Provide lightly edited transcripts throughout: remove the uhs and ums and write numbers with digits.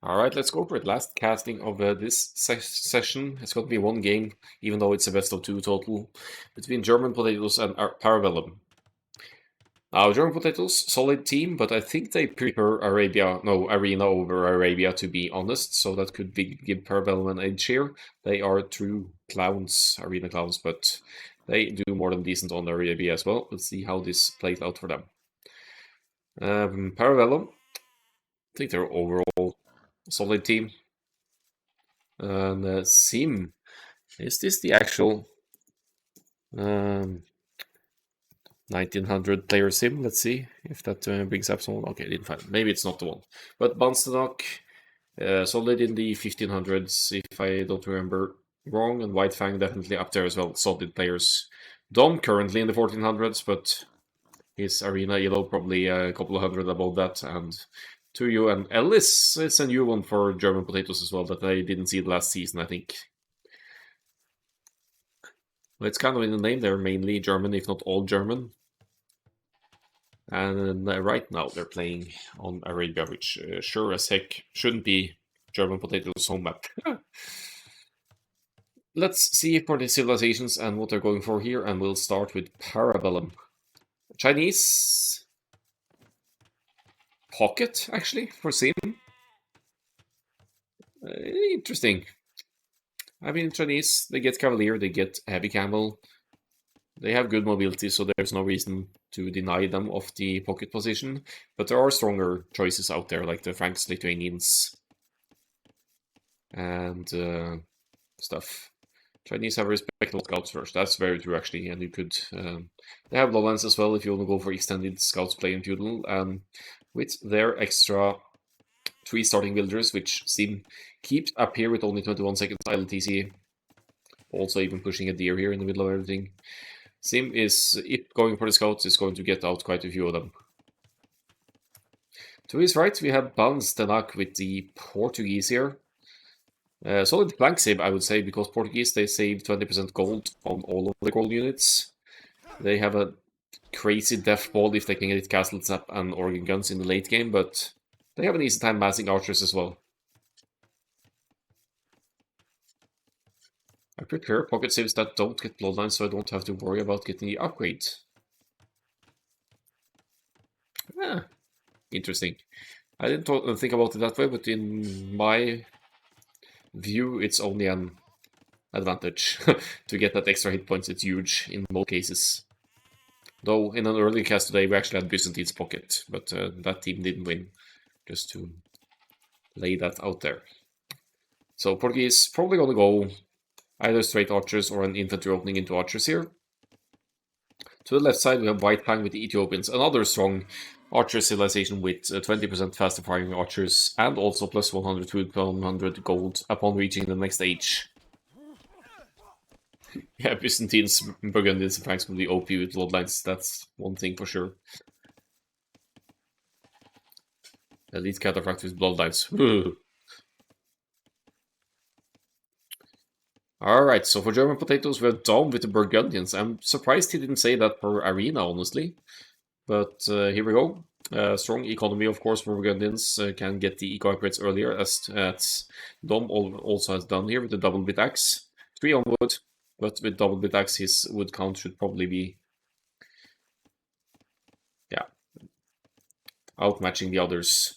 Alright, let's go for it. Last casting of this session. It's going to be one game, even though it's a best of two total, between German Potatoes and Parabellum. Now, German Potatoes, solid team, but I think they prefer Arena over Arabia, to be honest, so that could give Parabellum an edge here. They are true clowns, Arena clowns, but they do more than decent on Arabia as well. Let's see how this plays out for them. Parabellum, I think they're overall solid team. And Sim, is this the actual 1900 player sim? Let's see if that brings up someone. Okay, didn't find it. Maybe it's not the one. But Banstenok, solid in the 1500s, if I don't remember wrong, and White Fang definitely up there as well. Solid players. Dom currently in the 1400s, but his arena elo probably a couple of hundred above that. And Tuyo and Ellis is a new one for German Potatoes as well that I didn't see last season, I think. Well, it's kind of in the name, they're mainly German, if not all German. And right now they're playing on Arabia, which sure as heck shouldn't be German Potatoes' home map. Let's see for the civilizations and what they're going for here, and we'll start with Parabellum. Chinese pocket, actually, for Sim. Interesting. I mean, Chinese, they get Cavalier, they get Heavy Camel. They have good mobility, so there's no reason to deny them of the pocket position. But there are stronger choices out there, like the Franks, Lithuanians, and stuff. Chinese have respectable scouts first. That's very true, actually. And you could... they have lowlands as well if you want to go for extended scouts play in feudal. With their extra 3 starting villagers, which seem keeps up here with only 21 seconds ILTC. Also even pushing a deer here in the middle of everything. Sim is, if going for the scouts, is going to get out quite a few of them. To his right, we have Banstenak with the Portuguese here. Solid flank save, I would say, because Portuguese, they save 20% gold on all of the gold units. They have a crazy death ball if they can get castle zap and organ guns in the late game, but they have an easy time massing archers as well. I prepare pocket saves that don't get bloodlines, so I don't have to worry about getting the upgrade. Interesting. I didn't think about it that way, but in my view, it's only an advantage to get that extra hit points. It's huge in most cases. Though in an early cast today, we actually had Byzantine's pocket, but that team didn't win. Just to lay that out there. So Portuguese probably gonna go either straight archers or an infantry opening into archers here. To the left side, we have White Fang with the Ethiopians, another strong archer civilization with 20% faster firing archers and also plus 100 food, 100 gold upon reaching the next age. Yeah, Byzantines, Burgundians, and Franks will be OP with bloodlines, that's one thing for sure. Elite Cataphract with bloodlines. Alright, so for German Potatoes, we have Dom with the Burgundians. I'm surprised he didn't say that for Arena, honestly. But here we go. Strong economy, of course, for Burgundians. Can get the eco upgrades earlier, as Dom also has done here with the double bit axe. 3 on wood, but with double bit axe, his wood count should probably be, yeah, outmatching the others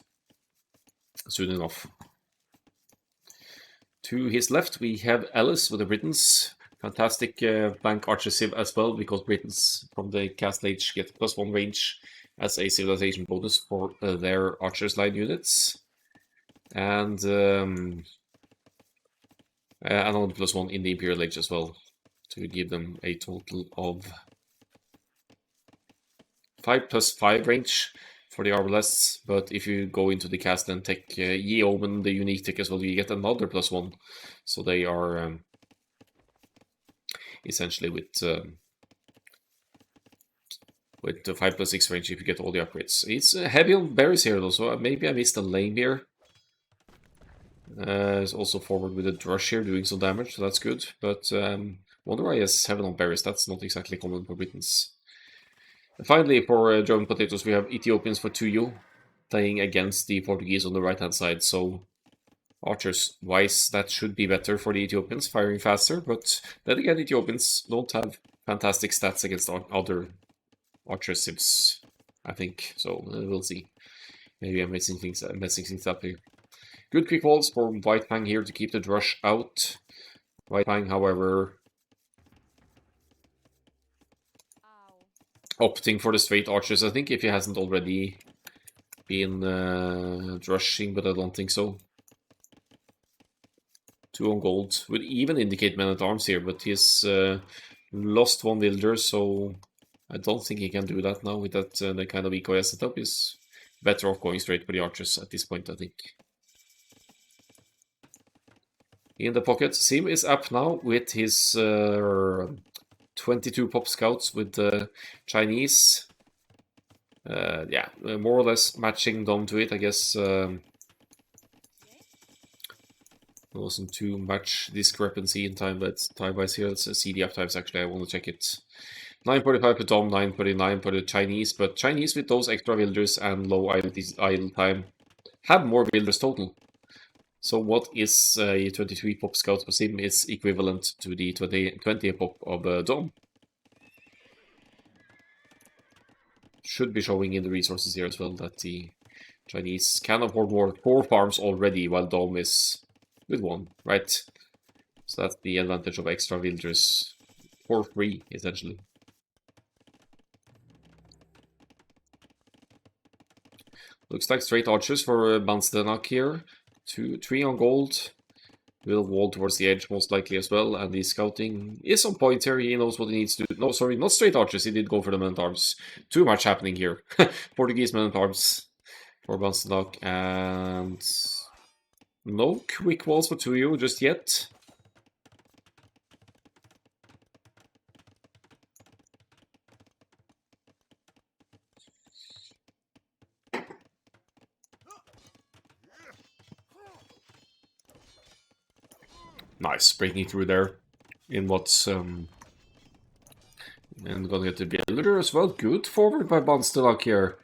soon enough. To his left, we have Ellis with the Britons. Fantastic flank archer civ as well, because Britons from the Castle Age get +1 range as a civilization bonus for their archers line units. And another +1 in the Imperial Age as well, to give them a total of 5+5 range for the Arbalests, but if you go into the cast and take Ye Omen, the unique tech as well, you get another +1. So they are essentially with the 5+6 range if you get all the upgrades. It's heavy on berries here though, so maybe I missed a lane here. It's also forward with a drush here doing some damage, so that's good. But wonder why he has 7 on berries, that's not exactly common for Britons. Finally, for German Potatoes, we have Ethiopians for Tuyo, playing against the Portuguese on the right-hand side. So Archers wise, that should be better for the Ethiopians, firing faster, but then again, Ethiopians don't have fantastic stats against other archer sims, I think. So we'll see. Maybe I'm messing things up here. Good quick walls for White Fang here to keep the rush out. White Fang, however, opting for the straight archers. I think if he hasn't already been rushing, but I don't think so. 2 on gold would even indicate men at arms here, but he's lost 1 villager, so I don't think he can do that now with that the kind of EKS setup. Is better off going straight for the archers at this point, I think. In the pocket, Sim is up now with his 22 pop scouts with the Chinese. Yeah, more or less matching down to it, I guess. There wasn't too much discrepancy in time-wise here. Let's see the uptimes, actually. I want to check it. 945 for Dom, 939 for the Chinese, but Chinese with those extra villagers and low idle time have more villagers total. So what is a 23 pop scouts per sim is equivalent to the 20 pop of Dom. Should be showing in the resources here as well that the Chinese can afford more 4 farms already, while Dom is with 1, right? So that's the advantage of extra villagers for free, essentially. Looks like straight archers for Banstenak here. 3 on gold. Will wall towards the edge most likely as well, and the scouting is on point here. He knows what he needs to do. No, sorry, not straight archers. He did go for the men-at-arms. Too much happening here. Portuguese men-at-arms for Banstenak, and no quick walls for Tuyo just yet. Nice, breaking through there in what's and gonna get the builder as well. Good forward by Banstenak here.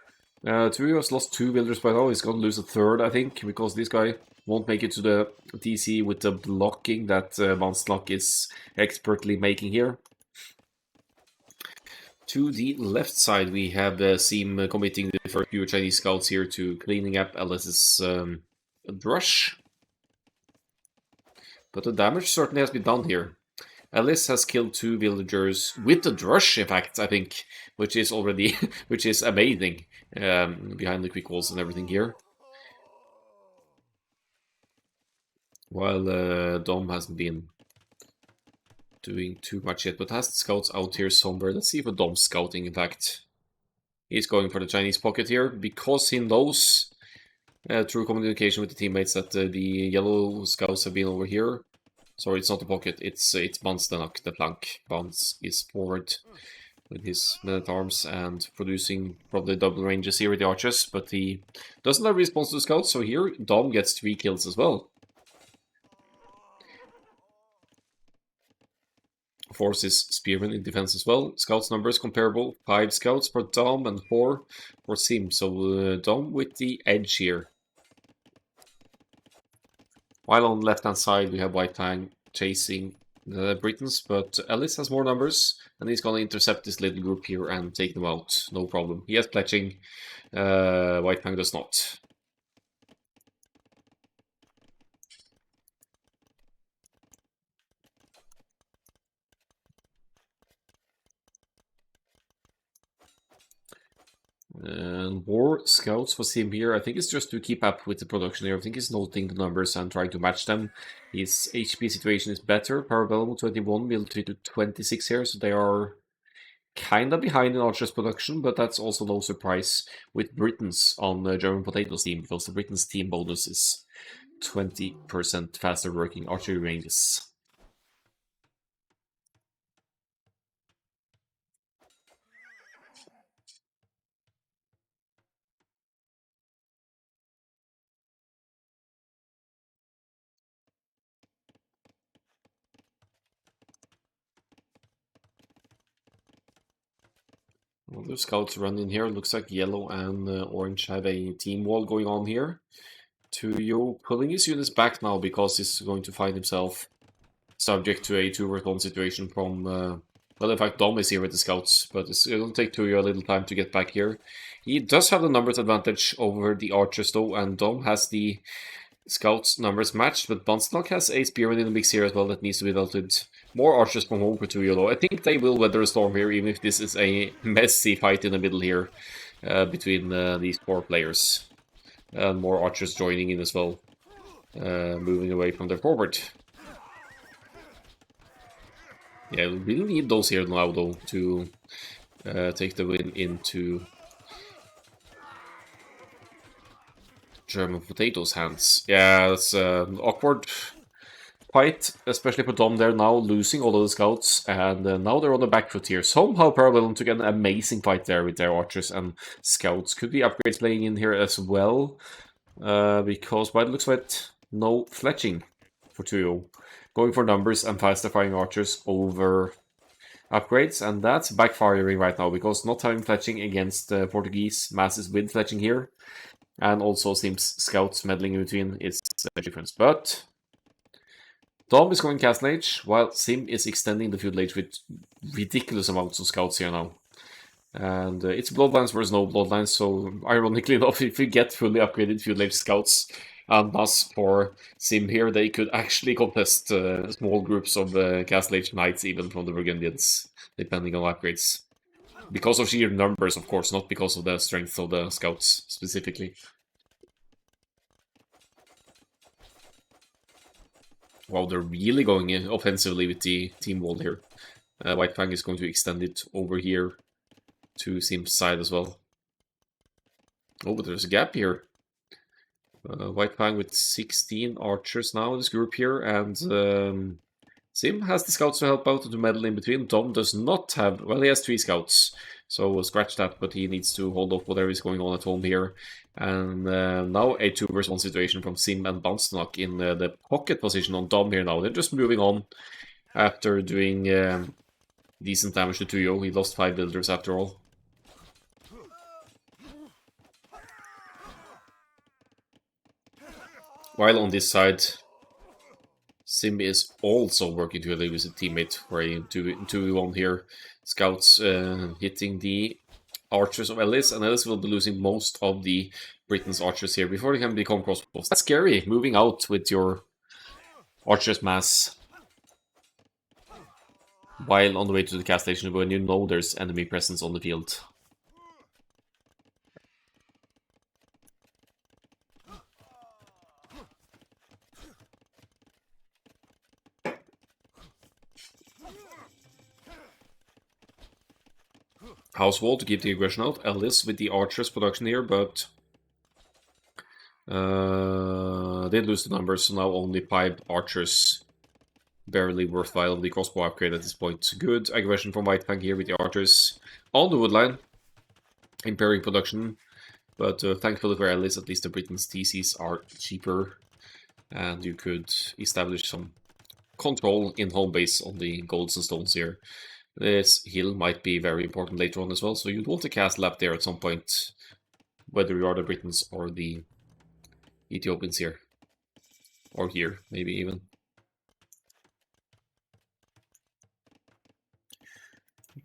Tuyo has lost 2 builders by now. He's gonna lose a 3rd, I think, because this guy won't make it to the TC with the blocking that Banstenak is expertly making here. To the left side, we have Seam committing the first few Chinese scouts here to cleaning up Alice's rush. But the damage certainly has been done here. Alice has killed 2 villagers with the drush, in fact, I think, which is already, which is amazing, behind the quick walls and everything here. While Dom hasn't been doing too much yet, but has the scouts out here somewhere. Let's see for Dom's scouting, in fact. He's going for the Chinese pocket here, because he knows, through communication with the teammates, that the yellow scouts have been over here. Sorry, it's not the pocket, it's Banstenak, the flank. Bans is forward with his men-at-arms and producing probably double ranges here with the archers, but he doesn't have response to the scouts, so here Dom gets 3 kills as well. Forces Spearman in defense as well. Scouts numbers comparable, 5 scouts for Dom and 4 for Sim, so Dom with the edge here. While on the left-hand side, we have White Fang chasing the Britons, but Ellis has more numbers, and he's going to intercept this little group here and take them out, no problem. He has pledging, White Fang does not. And war scouts for him here, I think it's just to keep up with the production here. I think he's noting the numbers and trying to match them. His HP situation is better. Parabellum 21, military to 26 here, so they are kind of behind in Archer's production, but that's also no surprise with Britons on the German Potatoes team, because the Britons team bonus is 20% faster working archery ranges. Well, the scouts run in here. Looks like yellow and orange have a team wall going on here. Tuyo pulling his units back now because he's going to find himself subject to a 2-1 situation from, well, in fact, Dom is here with the scouts, but it'll take Tuyo a little time to get back here. He does have the numbers advantage over the archers, though, and Dom has the scouts numbers matched, but Bunstock has a spearman in the mix here as well that needs to be dealt with. More archers from home for Tuyo, though. I think they will weather a storm here, even if this is a messy fight in the middle here between these 4 players. And more archers joining in as well, moving away from their forward. Yeah, we really need those here now, though, to take the win into German Potatoes' hands. Yeah, it's an awkward fight, especially for Dom there now, losing all of the scouts, and now they're on the back foot here. Somehow Parabellum took an amazing fight there with their archers and scouts. Could be upgrades playing in here as well, because by the looks of it, no fletching for 2-0. Going for numbers and faster firing archers over upgrades, and that's backfiring right now, because not having fletching against Portuguese masses with fletching here, and also seems scouts meddling in between is a difference. But Dom is going Castle Age, while Sim is extending the Feudal Age with ridiculous amounts of scouts here now. And it's Bloodlines versus no Bloodlines, so ironically enough, if you get fully upgraded Feudal Age scouts, and thus for Sim here, they could actually contest small groups of Castle Age Knights, even from the Burgundians, depending on upgrades. Because of sheer numbers, of course, not because of the strength of the scouts, specifically. Wow, they're really going offensively with the team wall here. White Fang is going to extend it over here to Sim's side as well. Oh, but there's a gap here. White Fang with 16 archers now in this group here, and Sim has the scouts to help out and to meddle in between. Dom does not have, well, he has 3 scouts, so we'll scratch that, but he needs to hold off whatever is going on at home here. And now a 2 versus 1 situation from Sim and Banstenok in the pocket position on Dom here now. They're just moving on after doing decent damage to Tuyo. He lost 5 builders after all. While on this side, Sim is also working together with a teammate for a 2v1 here. Scouts hitting the archers of Ellis, and Ellis will be losing most of the Britain's archers here before they can become crossbows. That's scary, moving out with your archers mass while on the way to the cast station when you know there's enemy presence on the field. House wall to keep the aggression out. Ellis with the archers production here, but did lose the numbers, so now only 5 archers. Barely worthwhile the crossbow upgrade at this point. Good aggression from White Fang here with the archers on the woodline. Impairing production, but thankfully for Ellis, at least the Britain's TCs are cheaper, and you could establish some control in home base on the golds and stones here. This hill might be very important later on as well, so you'd want a castle up there at some point, whether you are the Britons or the Ethiopians here. Or here, maybe even.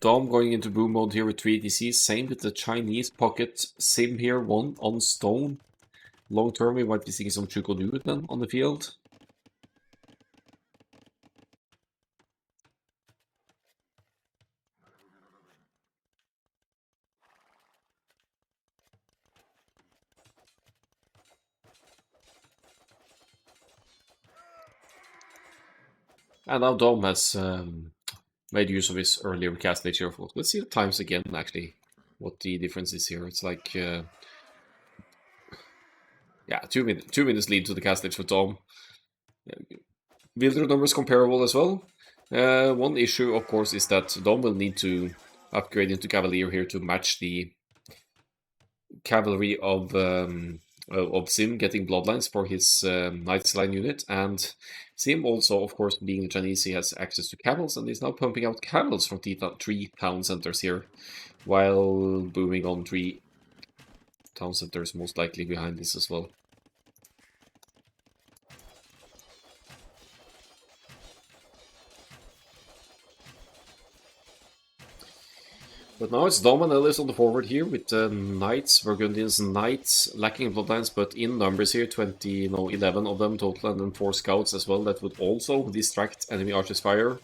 Dom going into boom mode here with 3 ATCs, same with the Chinese pocket. Sim here, 1 on stone. Long term, we might be seeing some Chukodu then on the field. And now Dom has made use of his earlier cast nature. Let's see the times again, actually, what the difference is here. It's like, yeah, 2 minutes lead to the cast stage for Dom. Builder numbers comparable as well. One issue, of course, is that Dom will need to upgrade into Cavalier here to match the cavalry of Sim getting bloodlines for his Knight's Line unit, and Sim also, of course, being the Chinese, he has access to camels, and he's now pumping out camels from 3 town centers here, while booming on 3 town centers most likely behind this as well. But now it's Dom and Ellis on the forward here with Knights, Burgundians, Knights, lacking bloodlines, but in numbers here, 20, no, 11 of them total, and then 4 scouts as well. That would also distract enemy archers' fire.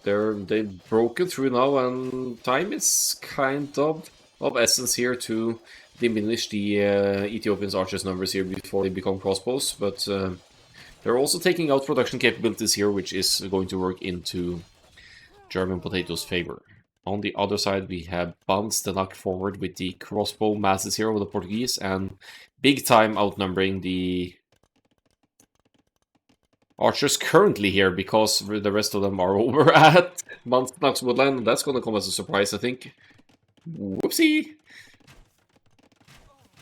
They've broken through now, and time is kind of essence here to diminish the Ethiopians' archers' numbers here before they become crossbows. But they're also taking out production capabilities here, which is going to work into German potatoes' favor. On the other side, we have Bans the knock forward with the crossbow masses here over the Portuguese, and big time outnumbering the archers currently here, because the rest of them are over at Bans the knock's woodland. That's going to come as a surprise, I think. Whoopsie!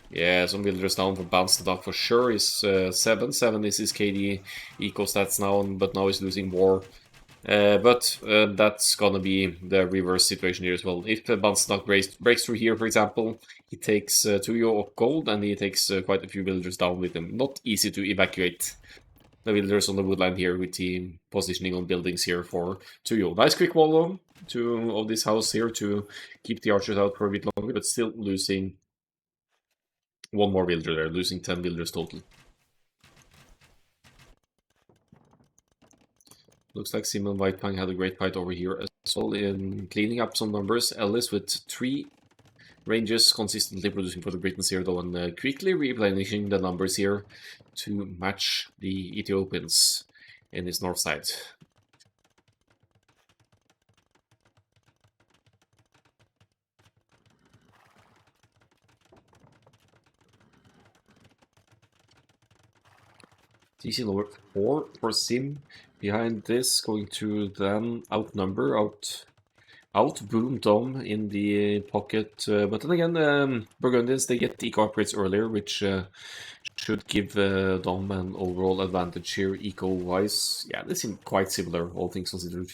Yeah, some builders down for Bans the knock for sure. Is 7. 7 is his KD eco stats now, but now he's losing more. But that's gonna be the reverse situation here as well. If Banstock breaks through here, for example, he takes 2 euro of gold, and he takes quite a few villagers down with him. Not easy to evacuate the villagers on the woodland here with the positioning on buildings here for 2 euro. Nice quick wall though, of this house here to keep the archers out for a bit longer, but still losing one more villager there, losing 10 villagers total. Looks like Simon Whitepang had a great fight over here as well in cleaning up some numbers. Ellis with 3 ranges consistently producing for the Britons here though, and quickly replenishing the numbers here to match the Ethiopians in his north side. TC lower 4 for Sim. Behind this, going to then outboom Dom in the pocket. But then again, Burgundians, they get eco upgrades earlier, which should give Dom an overall advantage here eco-wise. Yeah, they seem quite similar, all things considered.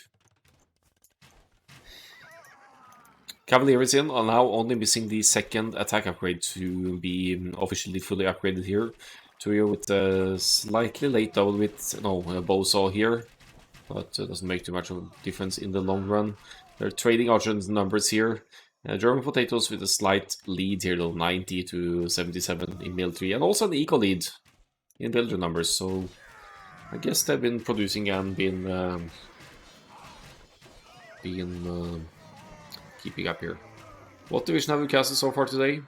Cavaliers in are now only missing the second attack upgrade to be officially fully upgraded here. Tuyo with a slightly late double with a bowsaw here, but doesn't make too much of a difference in the long run. They're trading archers numbers here. German potatoes with a slight lead here though, 90 to 77 in military, and also an eco lead in villager numbers. So I guess they've been producing and been keeping up here. What division have we casted so far today?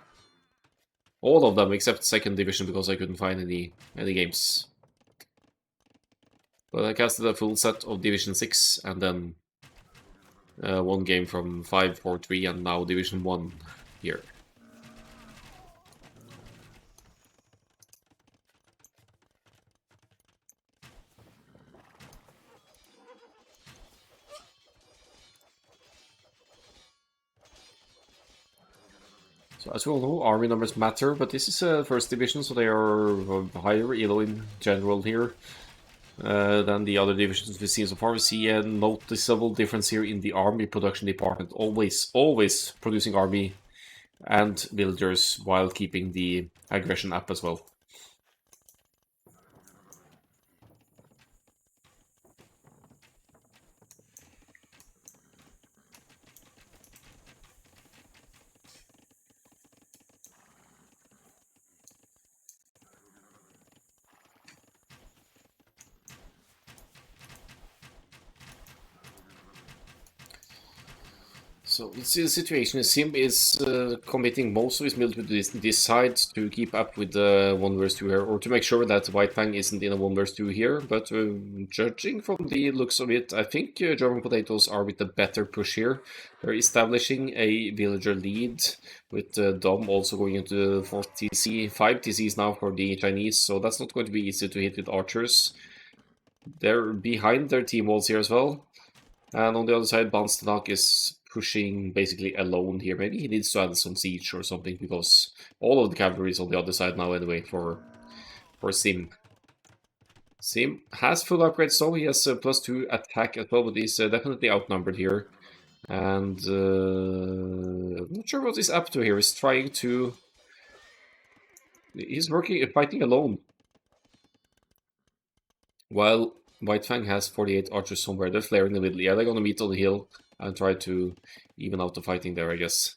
All of them except second division, because I couldn't find any games. But I casted a full set of Division 6, and then one game from 5, 4, 3, and now Division 1 here. So as we all know, army numbers matter, but this is first division, so they are higher elo in general here than the other divisions we've seen so far. We see a noticeable difference here in the army production department, always producing army and villagers while keeping the aggression up as well. So the situation is Sim is committing most of his military to this side to keep up with the 1 vs 2 here, or to make sure that White Fang isn't in a 1 vs 2 here. But judging from the looks of it, I think German potatoes are with the better push here. They're establishing a villager lead with Dom also going into the 4th TC, 5 TCs now for the Chinese, so that's not going to be easy to hit with archers. They're behind their team walls here as well. And on the other side, Banstenak is pushing basically alone here. Maybe he needs to add some siege or something, because all of the cavalry is on the other side now anyway for Sim. Sim has full upgrades, so he has +2 attack as well, but he's definitely outnumbered here. And I'm not sure what he's up to here. He's trying to... He's fighting alone. While White Fang has 48 archers somewhere. They're flaring in the middle. Yeah, they're gonna meet on the hill and try to even out the fighting there, I guess.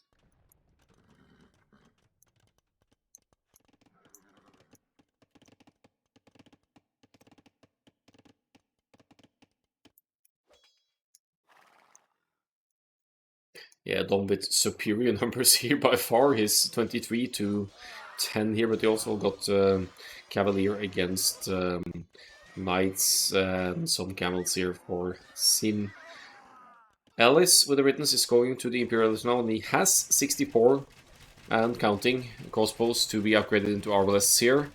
Yeah, Dom with superior numbers here by far. He's 23 to 10 here, but he also got Cavalier against Knights and some camels here for Sim. Ellis with the witness is going to the Imperialist now, and he has 64 and counting crossbows to be upgraded into arbalests here.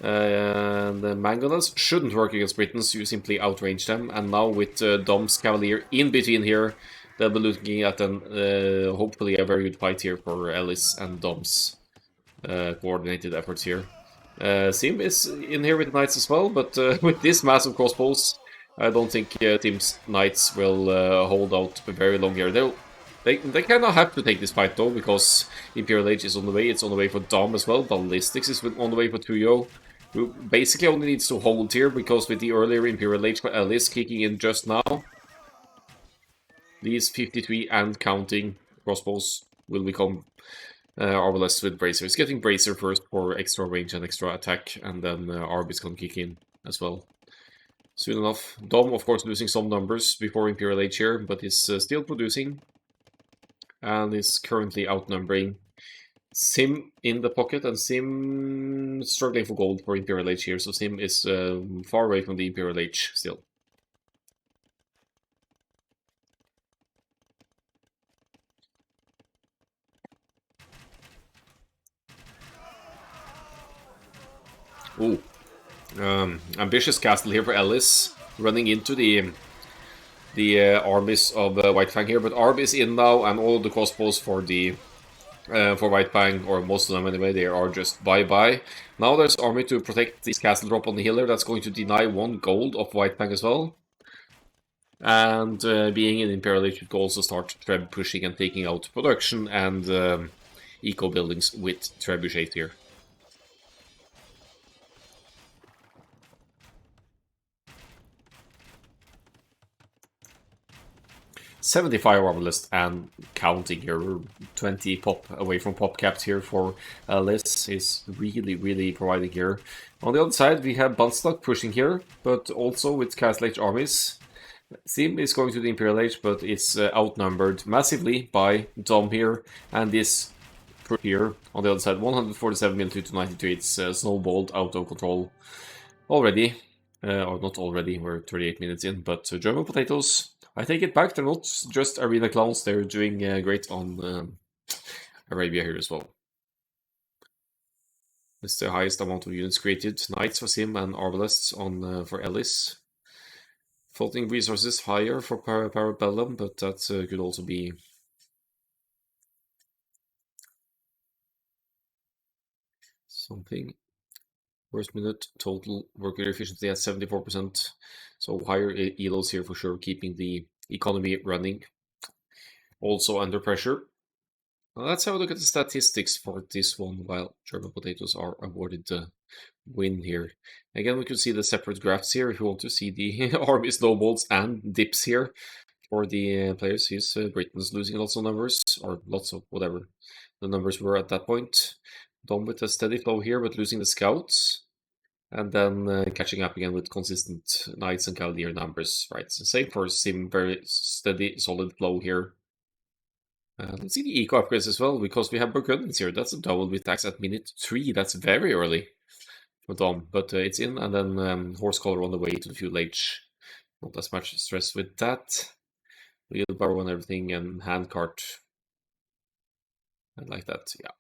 And the Mangonels shouldn't work against Britons, you simply outrange them. And now with Dom's Cavalier in between here, they'll be looking at an hopefully a very good fight here for Ellis and Dom's coordinated efforts here. Sim is in here with the Knights as well, but with this massive crossbows, I don't think Team's Knights will hold out very long here. They kind of have to take this fight though, because Imperial Age is on the way. It's on the way for Dom as well. Ballistics is on the way for Tuyo, who basically only needs to hold here, because with the earlier Imperial Age for Ellis kicking in just now, these 53 and counting crossbows will become Arbalest with Bracer. It's getting Bracer first for extra range and extra attack, and then Arb is gonna kick in as well. Soon enough. Dom, of course, losing some numbers before Imperial Age here, but is still producing. And is currently outnumbering Sim in the pocket, and Sim struggling for gold for Imperial Age here, so Sim is far away from the Imperial Age still. Ooh. Ambitious castle here for Ellis, running into the armies of White Fang here, but Arb is in now, and all the crossbows for the for White Fang, or most of them anyway, they are just bye-bye. Now there's army to protect this castle drop on the hill here. That's going to deny 1 gold of White Fang as well. And being in Imperial Age, you could also start Treb pushing and taking out production and eco buildings with Trebuchet here. 75 armor list and counting here. We're 20 pop away from pop caps here for Liz. Is really providing here. On the other side, we have Bunstock pushing here, but also with Castle Age armies. Sim is going to the Imperial Age, but it's outnumbered massively by Dom here, and this here on the other side, 147 mil to 93. It's snowballed out of control already. Or not already, we're 38 minutes in, but German potatoes, I take it back, they're not just arena clowns, they're doing great on Arabia here as well. It's the highest amount of units created. Knights for Sim and Arbalests on for Ellis. Floating resources higher for Parabellum, but that could also be something. First minute total worker efficiency at 74%, so higher elos here for sure, keeping the economy running. Also under pressure. Well, let's have a look at the statistics for this one, while German potatoes are awarded the win here. Again, we can see the separate graphs here if you want to see the army snowballs and dips here for the players. Here's Britain's losing lots of numbers, or lots of whatever the numbers were at that point. Dom with a steady flow here, but losing the scouts. And then catching up again with consistent Knights and Cavalier numbers, right? So same for Sim, very steady, solid flow here. Let's see the eco upgrades as well, because we have Burgundians here. That's a double with tax at minute 3. That's very early for Dom, but it's in, and then Horse Collar on the way to the Fuel Age. Not as much stress with that. Wheelbarrow and everything, and handcart. I like that, yeah.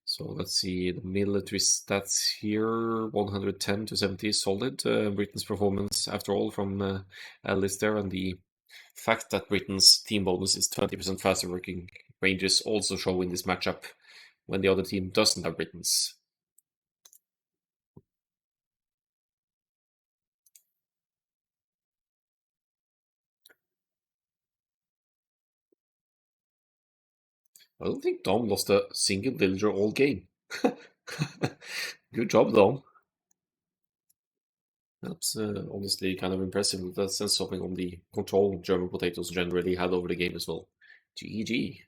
So let's see the military stats here, 110 to 70, solid. Britain's performance, after all, from Alice there, and the fact that Britain's team bonus is 20% faster working ranges also show in this matchup when the other team doesn't have Britain's. I don't think Dom lost a single villager all game. Good job, Dom. That's honestly kind of impressive. That says something on the control German potatoes generally had over the game as well. GG.